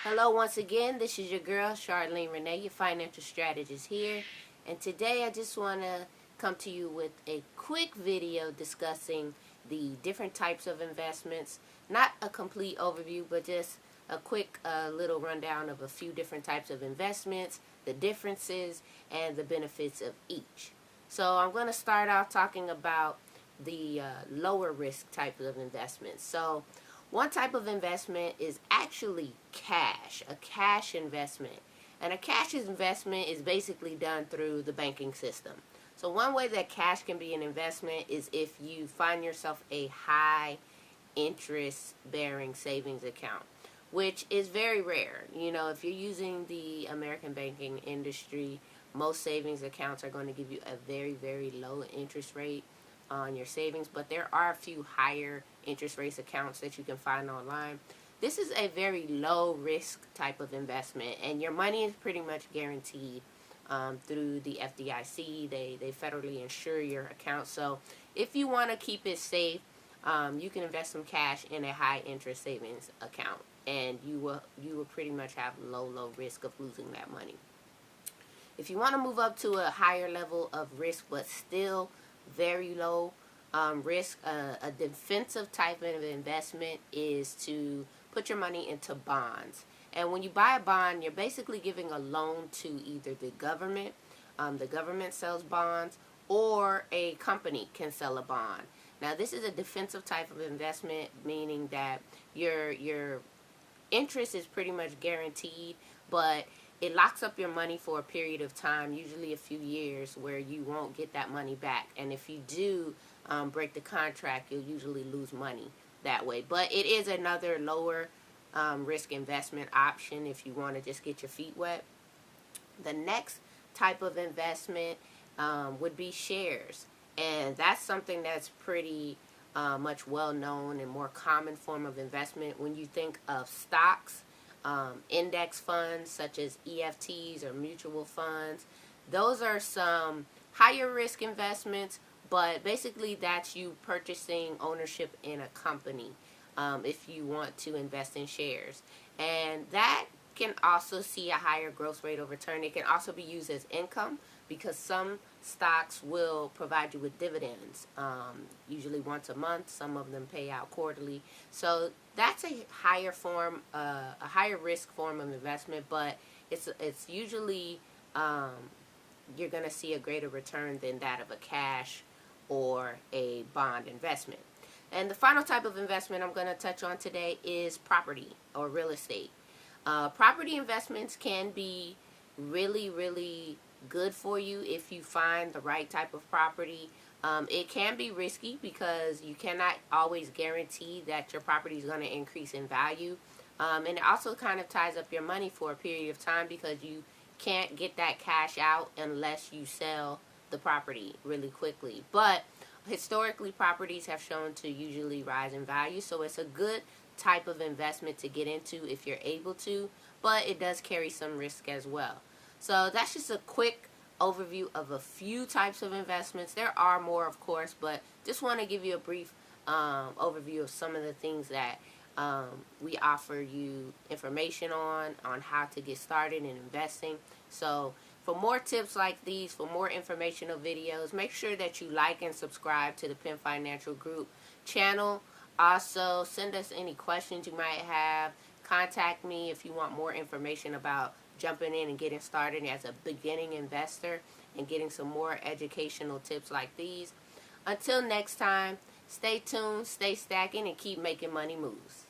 Hello once again, this is your girl Charlene Renee, your financial strategist here, and today I just want to come to you with a quick video discussing the different types of investments. Not a complete overview, but just a quick little rundown of a few different types of investments, the differences, and the benefits of each. So I'm going to start out talking about the lower risk type of investments. So one type of investment is actually cash, a cash investment. And a cash investment is basically done through the banking system. So one way that cash can be an investment is if you find yourself a high interest bearing savings account, which is very rare. You know, if you're using the American banking industry, most savings accounts are going to give you a very, very low interest rate on your savings, but there are a few higher interest rates accounts that you can find online. This is a very low risk type of investment, and your money is pretty much guaranteed through the FDIC. They federally insure your account, so if you want to keep it safe, you can invest some cash in a high interest savings account, and you will pretty much have low risk of losing that money. If you want to move up to a higher level of risk but still very low risk, a defensive type of investment is to put your money into bonds. And when you buy a bond, you're basically giving a loan to either the government sells bonds, or a company can sell a bond. Now this is a defensive type of investment, meaning that your interest is pretty much guaranteed, but it locks up your money for a period of time, usually a few years, where you won't get that money back. And if you do break the contract, you'll usually lose money that way. But it is another lower risk investment option if you want to just get your feet wet. The next type of investment would be shares. And that's something that's pretty much well known and more common form of investment. When you think of stocks, index funds such as EFTs or mutual funds, those are some higher risk investments, but basically that's you purchasing ownership in a company if you want to invest in shares. And that can also see a higher growth rate of return. It can also be used as income because some stocks will provide you with dividends, usually once a month. Some of them pay out quarterly. So that's a higher form, a higher risk form of investment, but it's usually you're going to see a greater return than that of a cash or a bond investment. And the final type of investment I'm going to touch on today is property or real estate. Property investments can be really good for you if you find the right type of property. It can be risky because you cannot always guarantee that your property is going to increase in value. And it also kind of ties up your money for a period of time because you can't get that cash out unless you sell the property really quickly. But historically, properties have shown to usually rise in value, so it's a good type of investment to get into if you're able to, but it does carry some risk as well. So that's just a quick overview of a few types of investments. There are more, of course, but just want to give you a brief overview of some of the things that we offer you information on how to get started in investing. So for more tips like these, for more informational videos, make sure that you like and subscribe to the Penn Financial Group channel. Also, send us any questions you might have. Contact me if you want more information about jumping in and getting started as a beginning investor and getting some more educational tips like these. Until next time, stay tuned, stay stacking, and keep making money moves.